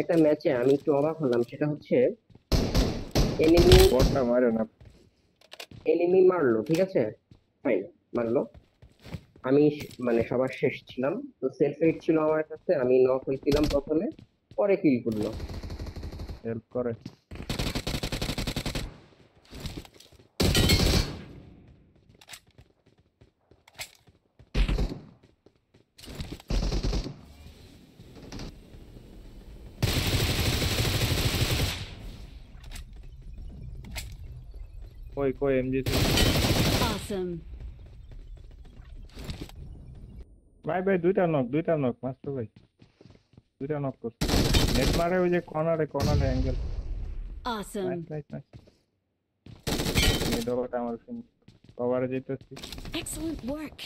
একটা ম্যাচে আমি একটু অবাক হলাম, সেটা হচ্ছে এনিমি বটটা মারে না। এনিমি মারলো, ঠিক আছে, ফাইন, মারলো। আমি মানে সবার শেষ ছিলাম, তো সেলফ এইড ছিল আমার কাছে, আমি নক হয়েছিলাম প্রথমে, পরে কিল করলো। হেল্প করে। কই কই এমজি? Awesome. ভাই ভাই দুইটা নক মাস্টার ভাই, দুইটা নক করছে। নেট মারে ওই যে কর্নারে কর্নারে angle. Nice Awesome. Nice nice. Mid ওভারটা আমার কভারে যেতেছি। Excellent work.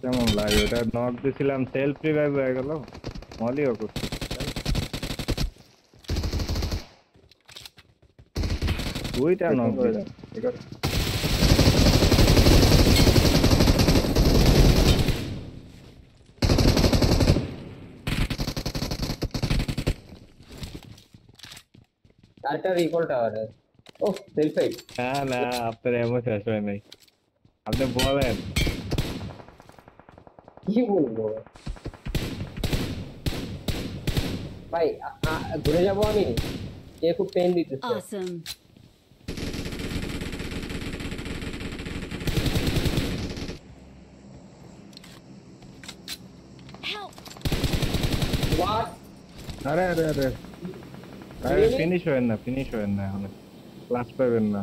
কেমন লাগে ওটা? নক দিছিলাম, সেলফ রিভাইভ হয়ে গেল, মলিও করছি। দুইটা নক দিলাম। আরেকটা রিকল টাওয়ারে। ও, সেলফ এইড। না না, আপনার এমন শেষ হয় নাই, আপনি বলেন। কি বলবো ভাই, ঘুরে যাবো আমি, এ খুব পেন দিতেছে। Awesome. Help. হোয়াট? আরে আরে আরে আরে, রিয়েলি? ফিনিশ হয় না এখন, ক্লাস পাবেন না।